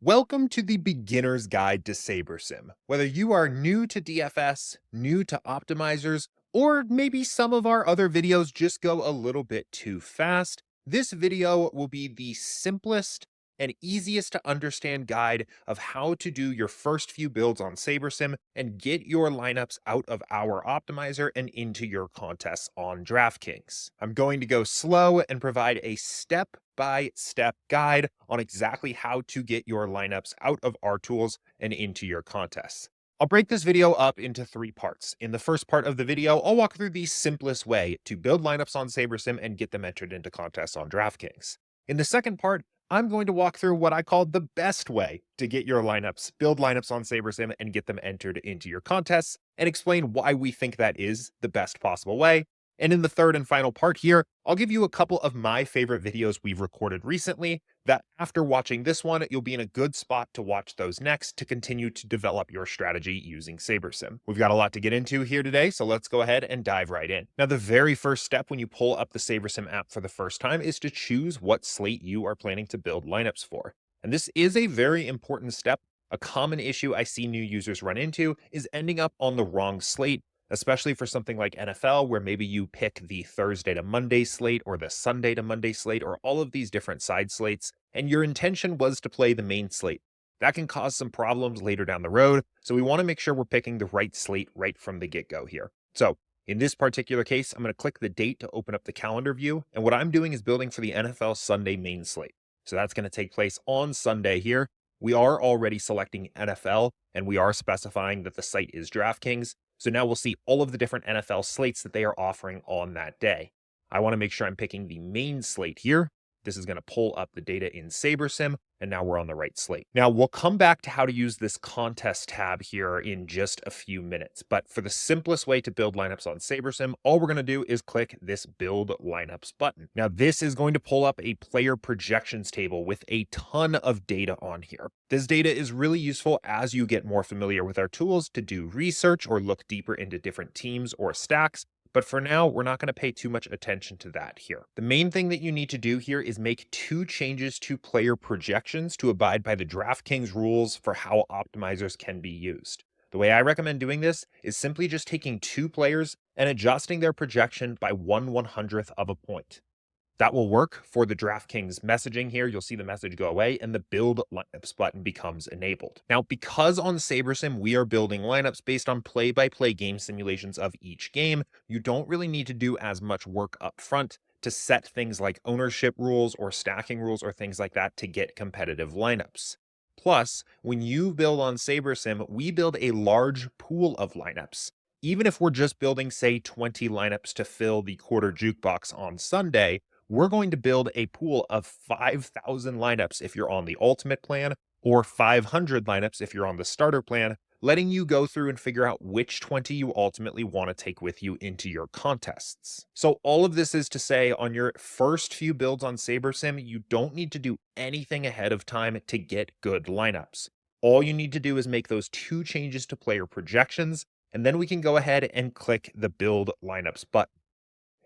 Welcome to the beginner's guide to SaberSim. Whether you are new to DFS, new to optimizers, or maybe some of our other videos just go a little bit too fast, this video will be the simplest and easiest to understand guide of how to do your first few builds on SaberSim and get your lineups out of our optimizer and into your contests on DraftKings. I'm going to go slow and provide a step-by-step guide on exactly how to get your lineups out of our tools and into your contests. I'll break this video up into 3 parts. In the first part of the video, I'll walk through the simplest way to build lineups on SaberSim and get them entered into contests on DraftKings. In the second part, I'm going to walk through what I call the best way to get your lineups, build lineups on SaberSim and get them entered into your contests, and explain why we think that is the best possible way. And in the third and final part here, I'll give you a couple of my favorite videos we've recorded recently that after watching this one, you'll be in a good spot to watch those next to continue to develop your strategy using SaberSim. We've got a lot to get into here today, so let's go ahead and dive right in. Now, the very first step when you pull up the SaberSim app for the first time is to choose what slate you are planning to build lineups for. And this is a very important step. A common issue I see new users run into is ending up on the wrong slate, especially for something like NFL, where maybe you pick the Thursday to Monday slate or the Sunday to Monday slate or all of these different side slates, and your intention was to play the main slate. That can cause some problems later down the road, so we want to make sure we're picking the right slate right from the get-go here. So in this particular case, I'm going to click the date to open up the calendar view, and what I'm doing is building for the NFL Sunday main slate. So that's going to take place on Sunday here. We are already selecting NFL, and we are specifying that the site is DraftKings. So now we'll see all of the different NFL slates that they are offering on that day. I want to make sure I'm picking the main slate here. This is going to pull up the data in SaberSim, and now we're on the right slate. Now we'll come back to how to use this contest tab here in just a few minutes, but for the simplest way to build lineups on SaberSim, all we're going to do is click this Build Lineups button. Now this is going to pull up a player projections table with a ton of data on here. This data is really useful as you get more familiar with our tools to do research or look deeper into different teams or stacks. But for now, we're not going to pay too much attention to that here. The main thing that you need to do here is make 2 changes to player projections to abide by the DraftKings rules for how optimizers can be used. The way I recommend doing this is simply just taking 2 players and adjusting their projection by 1/100th of a point. That will work for the DraftKings messaging here. You'll see the message go away and the build lineups button becomes enabled. Now, because on SaberSim, we are building lineups based on play-by-play game simulations of each game, you don't really need to do as much work up front to set things like ownership rules or stacking rules or things like that to get competitive lineups. Plus, when you build on SaberSim, we build a large pool of lineups. Even if we're just building, say, 20 lineups to fill the quarter jukebox on Sunday, we're going to build a pool of 5,000 lineups if you're on the ultimate plan, or 500 lineups if you're on the starter plan, letting you go through and figure out which 20 you ultimately want to take with you into your contests. So all of this is to say, on your first few builds on SaberSim, you don't need to do anything ahead of time to get good lineups. All you need to do is make those 2 changes to player projections, and then we can go ahead and click the Build Lineups button.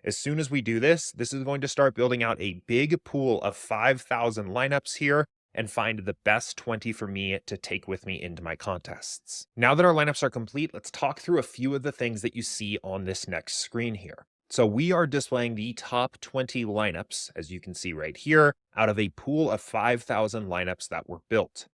As soon as we do this, this is going to start building out a big pool of 5,000 lineups here and find the best 20 for me to take with me into my contests. Now that our lineups are complete, let's talk through a few of the things that you see on this next screen here. So we are displaying the top 20 lineups, as you can see right here, out of a pool of 5,000 lineups that were built.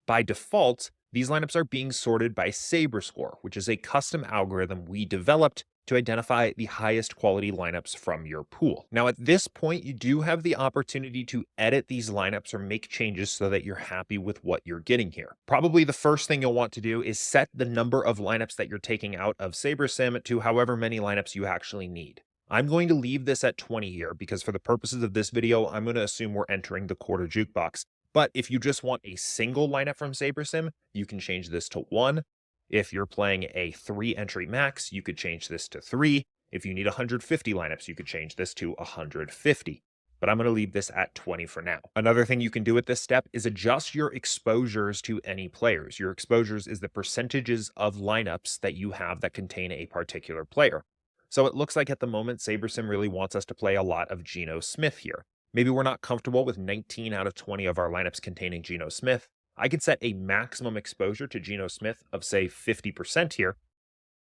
By default, these lineups are being sorted by SaberScore, which is a custom algorithm we developed to identify the highest quality lineups from your pool. Now, at this point, you do have the opportunity to edit these lineups or make changes so that you're happy with what you're getting here. Probably the first thing you'll want to do is set the number of lineups that you're taking out of SaberSim to however many lineups you actually need. I'm going to leave this at 20 here because for the purposes of this video, I'm going to assume we're entering the quarter jukebox. But if you just want a single lineup from SaberSim, you can change this to 1. If you're playing a 3-entry max, you could change this to 3. If you need 150 lineups, you could change this to 150. But I'm going to leave this at 20 for now. Another thing you can do at this step is adjust your exposures to any players. Your exposures is the percentages of lineups that you have that contain a particular player. So it looks like at the moment, SaberSim really wants us to play a lot of Geno Smith here. Maybe we're not comfortable with 19 out of 20 of our lineups containing Geno Smith. I can set a maximum exposure to Geno Smith of, say, 50% here,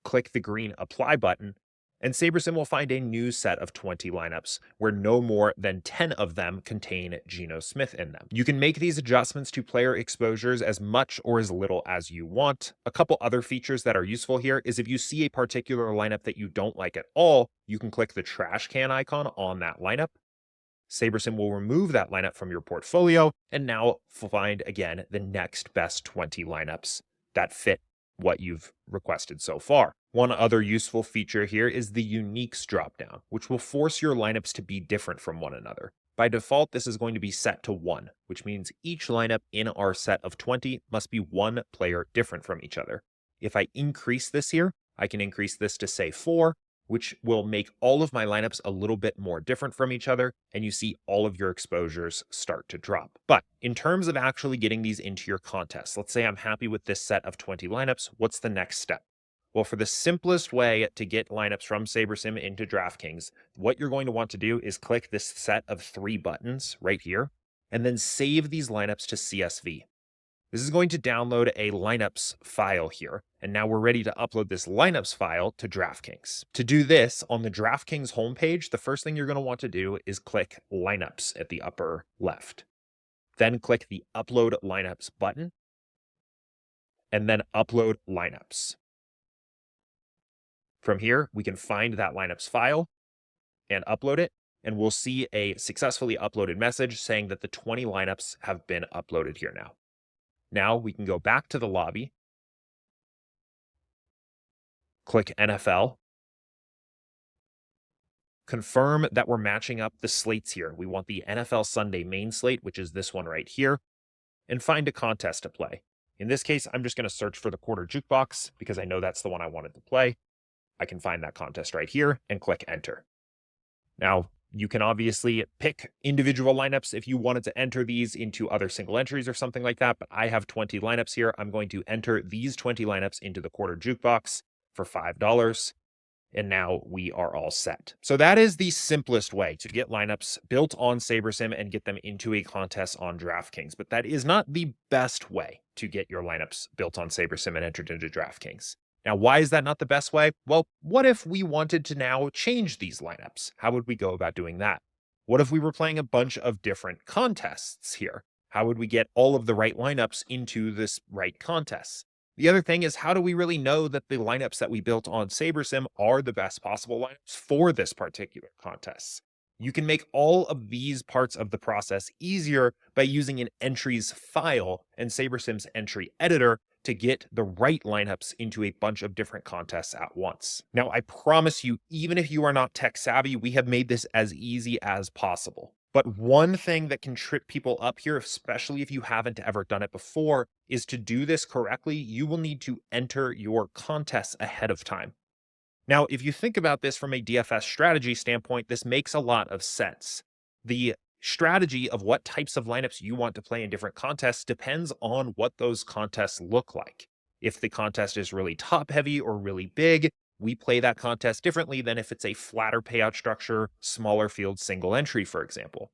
click the green apply button, and SaberSim will find a new set of 20 lineups where no more than 10 of them contain Geno Smith in them. You can make these adjustments to player exposures as much or as little as you want. A couple other features that are useful here is if you see a particular lineup that you don't like at all, you can click the trash can icon on that lineup. SaberSim will remove that lineup from your portfolio and now find again the next best 20 lineups that fit what you've requested so far. One other useful feature here is the uniques dropdown, which will force your lineups to be different from one another. By default, this is going to be set to 1, which means each lineup in our set of 20 must be one player different from each other. If I increase this here, I can increase this to say 4, which will make all of my lineups a little bit more different from each other, and you see all of your exposures start to drop. But in terms of actually getting these into your contest, let's say I'm happy with this set of 20 lineups, what's the next step? Well, for the simplest way to get lineups from SaberSim into DraftKings, what you're going to want to do is click this set of 3 buttons right here, and then save these lineups to CSV. This is going to download a lineups file here. And now we're ready to upload this lineups file to DraftKings. To do this, on the DraftKings homepage, the first thing you're going to want to do is click lineups at the upper left. Then click the upload lineups button and then upload lineups. From here, we can find that lineups file and upload it. And we'll see a successfully uploaded message saying that the 20 lineups have been uploaded here now. Now we can go back to the lobby, click NFL, confirm that we're matching up the slates here. We want the NFL Sunday main slate, which is this one right here, and find a contest to play. In this case, I'm just going to search for the quarter jukebox because I know that's the one I wanted to play. I can find that contest right here and click enter. Now, you can obviously pick individual lineups if you wanted to enter these into other single entries or something like that, but I have 20 lineups here. I'm going to enter these 20 lineups into the quarter jukebox for $5, and now we are all set. So that is the simplest way to get lineups built on SaberSim and get them into a contest on DraftKings, but that is not the best way to get your lineups built on SaberSim and entered into DraftKings. Now, why is that not the best way? Well, what if we wanted to now change these lineups? How would we go about doing that? What if we were playing a bunch of different contests here? How would we get all of the right lineups into this right contest? The other thing is, how do we really know that the lineups that we built on SaberSim are the best possible lineups for this particular contest? You can make all of these parts of the process easier by using an entries file and SaberSim's entry editor to get the right lineups into a bunch of different contests at once. Now, I promise you, even if you are not tech savvy, we have made this as easy as possible. But one thing that can trip people up here, especially if you haven't ever done it before, is to do this correctly, you will need to enter your contests ahead of time. Now, if you think about this from a DFS strategy standpoint, this makes a lot of sense. The strategy of what types of lineups you want to play in different contests depends on what those contests look like. If the contest is really top heavy or really big, we play that contest differently than if it's a flatter payout structure, smaller field single entry, for example.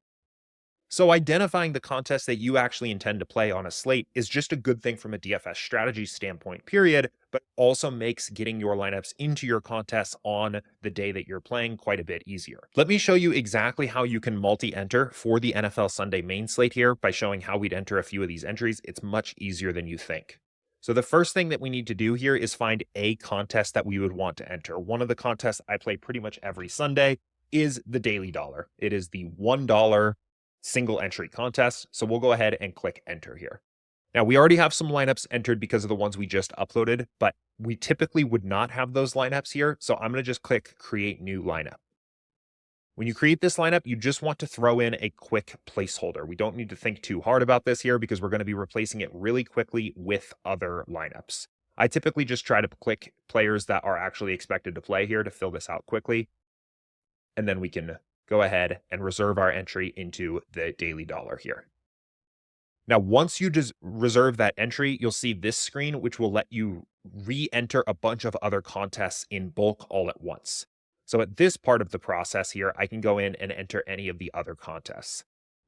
So identifying the contest that you actually intend to play on a slate is just a good thing from a DFS strategy standpoint, period, but also makes getting your lineups into your contests on the day that you're playing quite a bit easier. Let me show you exactly how you can multi-enter for the NFL Sunday main slate here by showing how we'd enter a few of these entries. It's much easier than you think. So the first thing that we need to do here is find a contest that we would want to enter. One of the contests I play pretty much every Sunday is the Daily Dollar. It is the $1 single entry contest. So we'll go ahead and click enter here. Now we already have some lineups entered because of the ones we just uploaded, but we typically would not have those lineups here. So I'm going to just click create new lineup. When you create this lineup, you just want to throw in a quick placeholder. We don't need to think too hard about this here because we're going to be replacing it really quickly with other lineups. I typically just try to click players that are actually expected to play here to fill this out quickly. And then we can go ahead and reserve our entry into the Daily Dollar here. Now, once you just reserve that entry, you'll see this screen, which will let you re-enter a bunch of other contests in bulk all at once. So at this part of the process here, I can go in and enter any of the other contests.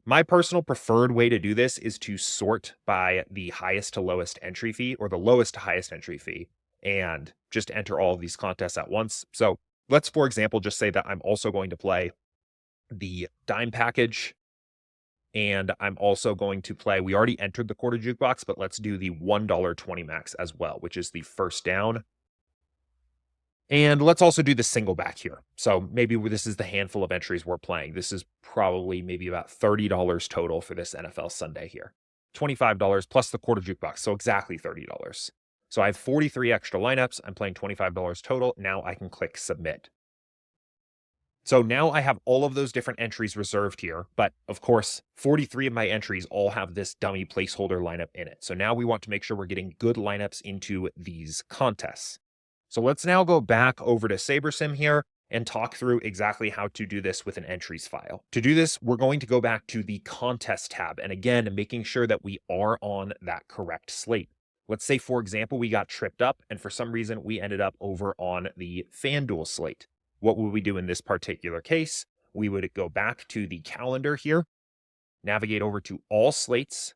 My personal preferred way to do this is to sort by the highest to lowest entry fee or the lowest to highest entry fee and just enter all of these contests at once. So let's, for example, just say that I'm also going to play the dime package and I'm also going to play, we already entered the quarter jukebox, but let's do the $1.20 max as well, which is the first down. And let's also do the single back here. So maybe this is the handful of entries we're playing. This is probably maybe about $30 total for this NFL Sunday here. $25 plus the quarter jukebox. So exactly $30. So I have 43 extra lineups. I'm playing $25 total. Now I can click submit. So now I have all of those different entries reserved here. But of course, 43 of my entries all have this dummy placeholder lineup in it. So now we want to make sure we're getting good lineups into these contests. So let's now go back over to SaberSim here and talk through exactly how to do this with an entries file. To do this, we're going to go back to the contest tab. And again, making sure that we are on that correct slate. Let's say, for example, we got tripped up and for some reason we ended up over on the FanDuel slate. What would we do in this particular case? We would go back to the calendar here, navigate over to all slates,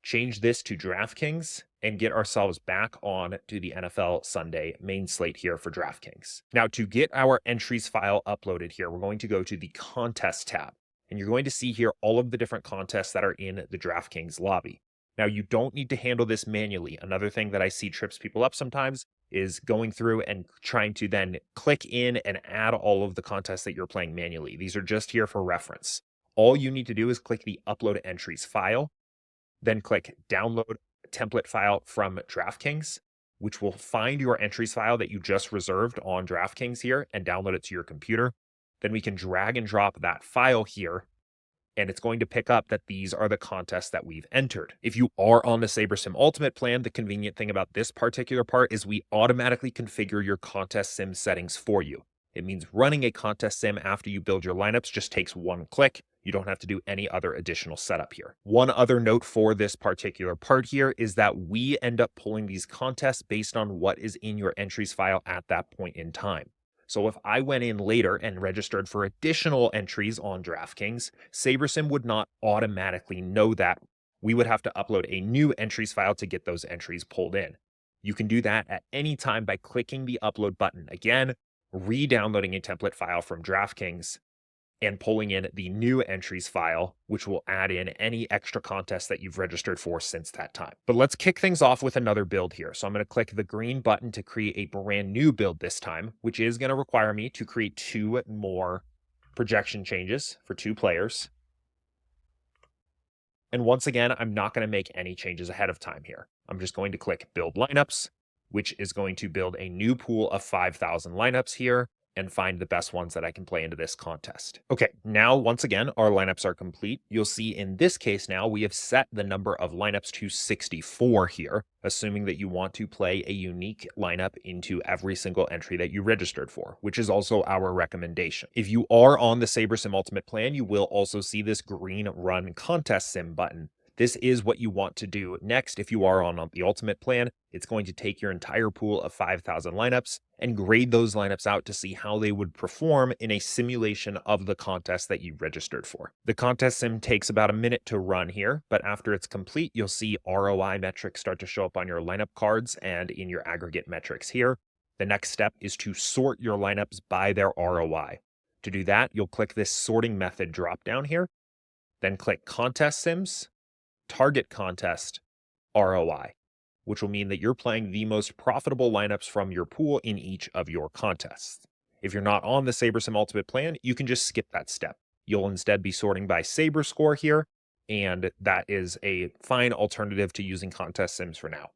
change this to DraftKings, and get ourselves back on to the NFL Sunday main slate here for DraftKings. Now, to get our entries file uploaded here, we're going to go to the contest tab, and you're going to see here all of the different contests that are in the DraftKings lobby. Now, you don't need to handle this manually. Another thing that I see trips people up sometimes is going through and trying to then click in and add all of the contests that you're playing manually. These are just here for reference. All you need to do is click the upload entries file, then click download template file from DraftKings, which will find your entries file that you just reserved on DraftKings here and download it to your computer. Then we can drag and drop that file here, and it's going to pick up that these are the contests that we've entered. If you are on the SaberSim Ultimate plan, the convenient thing about this particular part is we automatically configure your contest sim settings for you. It means running a contest sim after you build your lineups just takes one click. You don't have to do any other additional setup here. One other note for this particular part here is that we end up pulling these contests based on what is in your entries file at that point in time. So if I went in later and registered for additional entries on DraftKings, SaberSim would not automatically know that. We would have to upload a new entries file to get those entries pulled in. You can do that at any time by clicking the upload button. Again, re-downloading a template file from DraftKings and pulling in the new entries file, which will add in any extra contests that you've registered for since that time. But let's kick things off with another build here. So I'm going to click the green button to create a brand new build this time, which is going to require me to create 2 more projection changes for 2 players. And once again, I'm not going to make any changes ahead of time here. I'm just going to click build lineups, which is going to build a new pool of 5,000 lineups here and find the best ones that I can play into this contest. Okay, now once again, our lineups are complete. You'll see in this case now, we have set the number of lineups to 64 here, assuming that you want to play a unique lineup into every single entry that you registered for, which is also our recommendation. If you are on the SaberSim Ultimate plan, you will also see this green Run Contest Sim button. This is what you want to do next if you are on the Ultimate plan. It's going to take your entire pool of 5,000 lineups and grade those lineups out to see how they would perform in a simulation of the contest that you registered for. The contest sim takes about a minute to run here, but after it's complete, you'll see ROI metrics start to show up on your lineup cards and in your aggregate metrics here. The next step is to sort your lineups by their ROI. To do that, you'll click this sorting method drop down here, then click Contest Sims, Target Contest, ROI, which will mean that you're playing the most profitable lineups from your pool in each of your contests. If you're not on the SaberSim Ultimate plan, you can just skip that step. You'll instead be sorting by Saber score here, and that is a fine alternative to using contest sims for now.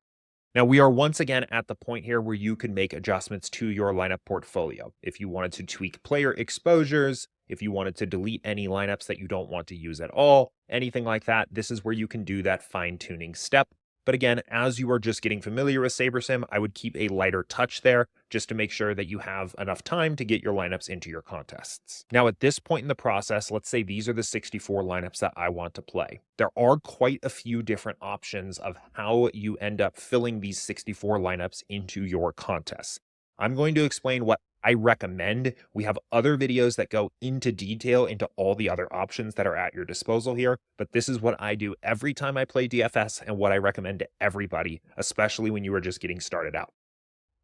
Now, we are once again at the point here where you can make adjustments to your lineup portfolio. If you wanted to tweak player exposures, if you wanted to delete any lineups that you don't want to use at all, anything like that, this is where you can do that fine-tuning step. But again, as you are just getting familiar with SaberSim, I would keep a lighter touch there just to make sure that you have enough time to get your lineups into your contests. Now, at this point in the process, let's say these are the 64 lineups that I want to play. There are quite a few different options of how you end up filling these 64 lineups into your contests. I'm going to explain what I recommend we have other videos that go into detail into all the other options that are at your disposal here, but this is what I do every time I play DFS and what I recommend to everybody, especially when you are just getting started out.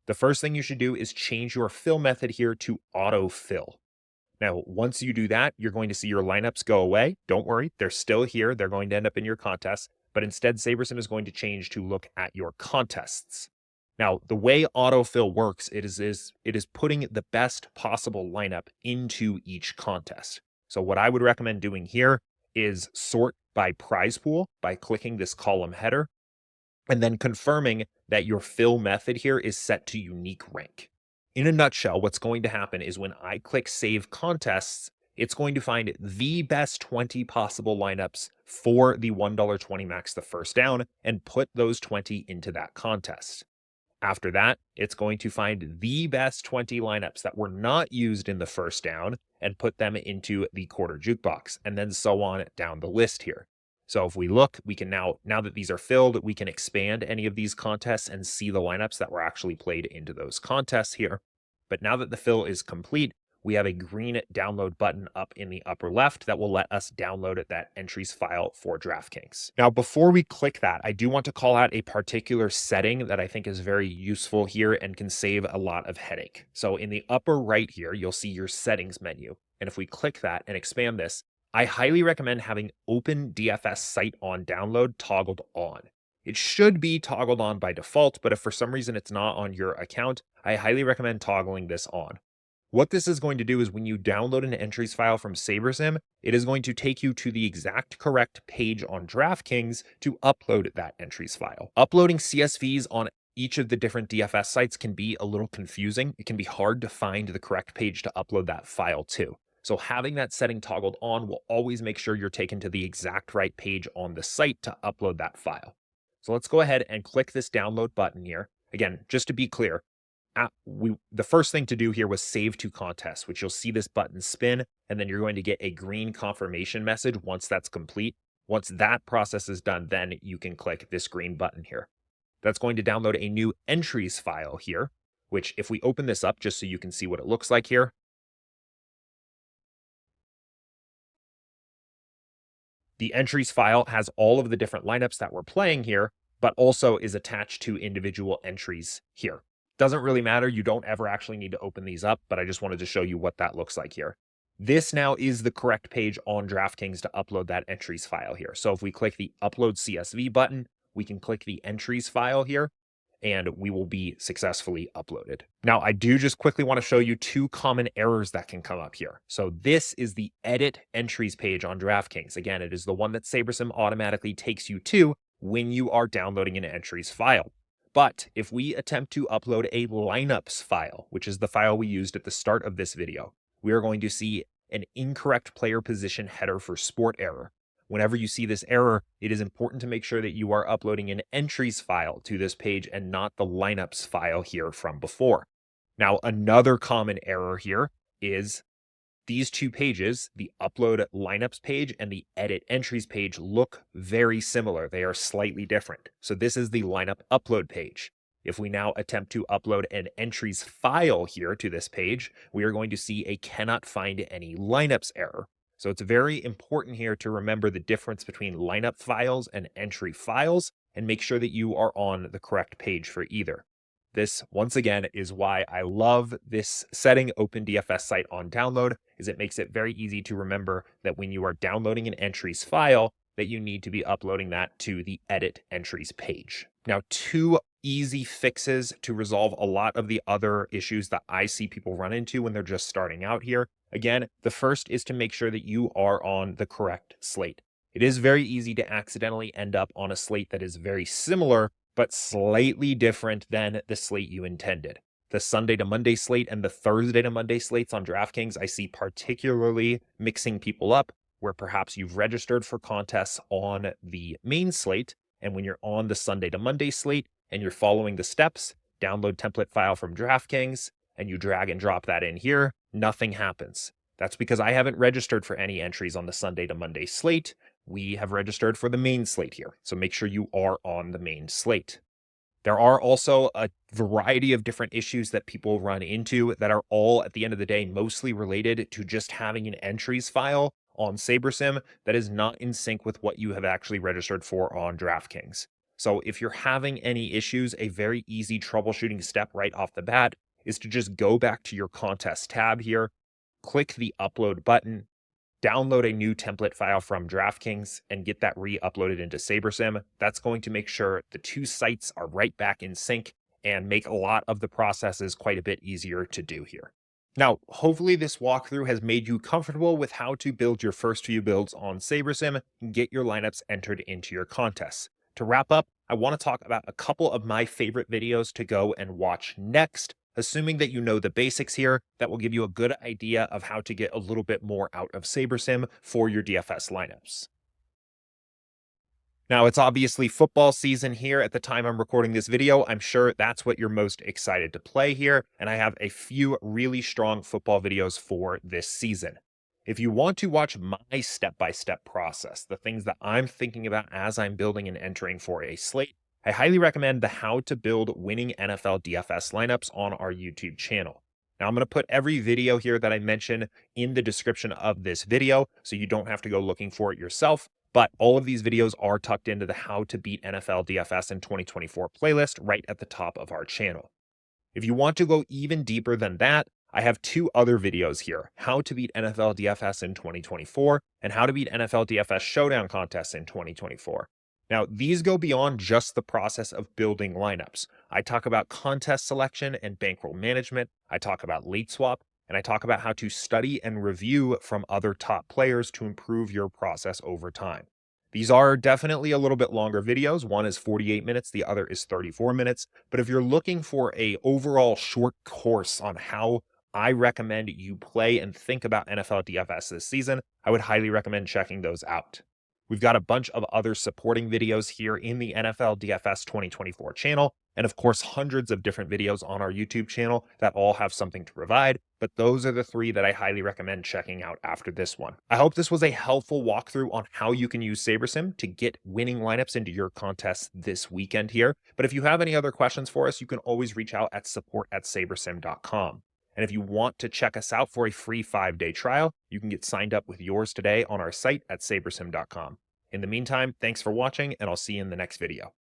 The first thing you should do is change your fill method here to autofill. Now, once you do that, you're going to see your lineups go away. Don't worry, they're still here. They're going to end up in your contests, but instead SaberSim is going to change to look at your contests. Now, the way autofill works, it is putting the best possible lineup into each contest. So what I would recommend doing here is sort by prize pool by clicking this column header and then confirming that your fill method here is set to unique rank. In a nutshell, what's going to happen is when I click Save Contests, it's going to find the best 20 possible lineups for the $1.20 max the first down and put those 20 into that contest. After that, it's going to find the best 20 lineups that were not used in the first down and put them into the quarter jukebox, and then so on down the list here. So if we look, we can now that these are filled, we can expand any of these contests and see the lineups that were actually played into those contests here. But now that the fill is complete, we have a green download button up in the upper left that will let us download that entries file for DraftKings. Now, before we click that, I do want to call out a particular setting that I think is very useful here and can save a lot of headache. So in the upper right here, you'll see your settings menu. And if we click that and expand this, I highly recommend having Open DFS Site on Download toggled on. It should be toggled on by default, but if for some reason it's not on your account, I highly recommend toggling this on. What this is going to do is when you download an entries file from SaberSim, it is going to take you to the exact correct page on DraftKings to upload that entries file. Uploading CSVs on each of the different DFS sites can be a little confusing. It can be hard to find the correct page to upload that file to. So having that setting toggled on will always make sure you're taken to the exact right page on the site to upload that file. So let's go ahead and click this download button here. Again, just to be clear, the first thing to do here was save to contest, which you'll see this button spin, and then you're going to get a green confirmation message once that's complete. Once that process is done, then you can click this green button here. That's going to download a new entries file here, which if we open this up just so you can see what it looks like here, the entries file has all of the different lineups that we're playing here, but also is attached to individual entries here. Doesn't really matter. You don't ever actually need to open these up, but I just wanted to show you what that looks like here. This now is the correct page on DraftKings to upload that entries file here. So if we click the Upload CSV button, we can click the entries file here, and we will be successfully uploaded. Now, I do just quickly want to show you two common errors that can come up here. So this is the Edit Entries page on DraftKings. Again, it is the one that SaberSim automatically takes you to when you are downloading an entries file. But if we attempt to upload a lineups file, which is the file we used at the start of this video, we are going to see an incorrect player position header for sport error. Whenever you see this error, it is important to make sure that you are uploading an entries file to this page and not the lineups file here from before. Now, another common error here is these two pages, the upload lineups page and the edit entries page, look very similar. They are slightly different. So this is the lineup upload page. If we now attempt to upload an entries file here to this page, we are going to see a cannot find any lineups error. So it's very important here to remember the difference between lineup files and entry files and make sure that you are on the correct page for either. This, once again, is why I love this setting Open DFS Site on Download, is it makes it very easy to remember that when you are downloading an entries file, that you need to be uploading that to the edit entries page. Now, two easy fixes to resolve a lot of the other issues that I see people run into when they're just starting out here. Again, the first is to make sure that you are on the correct slate. It is very easy to accidentally end up on a slate that is very similar, but slightly different than the slate you intended. The Sunday to Monday slate and the Thursday to Monday slates on DraftKings, I see particularly mixing people up, where perhaps you've registered for contests on the main slate, and when you're on the Sunday to Monday slate and you're following the steps, download template file from DraftKings, and you drag and drop that in here, nothing happens. That's because I haven't registered for any entries on the Sunday to Monday slate. We have registered for the main slate here, so make sure you are on the main slate. There are also a variety of different issues that people run into that are all, at the end of the day, mostly related to just having an entries file on SaberSim that is not in sync with what you have actually registered for on DraftKings. So if you're having any issues, a very easy troubleshooting step right off the bat is to just go back to your contest tab here, click the upload button, download a new template file from DraftKings and get that re-uploaded into SaberSim. That's going to make sure the two sites are right back in sync and make a lot of the processes quite a bit easier to do here. Now, hopefully this walkthrough has made you comfortable with how to build your first few builds on SaberSim and get your lineups entered into your contests. To wrap up, I want to talk about a couple of my favorite videos to go and watch next, assuming that you know the basics here. That will give you a good idea of how to get a little bit more out of SaberSim for your DFS lineups. Now, it's obviously football season here at the time I'm recording this video. I'm sure that's what you're most excited to play here, and I have a few really strong football videos for this season. If you want to watch my step-by-step process, the things that I'm thinking about as I'm building and entering for a slate, I highly recommend the How to Build Winning NFL DFS Lineups on our YouTube channel. Now, I'm going to put every video here that I mention in the description of this video, so you don't have to go looking for it yourself. But all of these videos are tucked into the How to Beat NFL DFS in 2024 playlist right at the top of our channel. If you want to go even deeper than that, I have two other videos here, How to Beat NFL DFS in 2024 and How to Beat NFL DFS Showdown Contests in 2024. Now, these go beyond just the process of building lineups. I talk about contest selection and bankroll management. I talk about late swap, and I talk about how to study and review from other top players to improve your process over time. These are definitely a little bit longer videos. One is 48 minutes, the other is 34 minutes. But if you're looking for a overall short course on how I recommend you play and think about NFL DFS this season, I would highly recommend checking those out. We've got a bunch of other supporting videos here in the NFL DFS 2024 channel, and of course, hundreds of different videos on our YouTube channel that all have something to provide, but those are the three that I highly recommend checking out after this one. I hope this was a helpful walkthrough on how you can use SaberSim to get winning lineups into your contests this weekend here. But if you have any other questions for us, you can always reach out at support@sabersim.com. And if you want to check us out for a free 5-day trial, you can get signed up with yours today on our site at sabersim.com. In the meantime, thanks for watching, and I'll see you in the next video.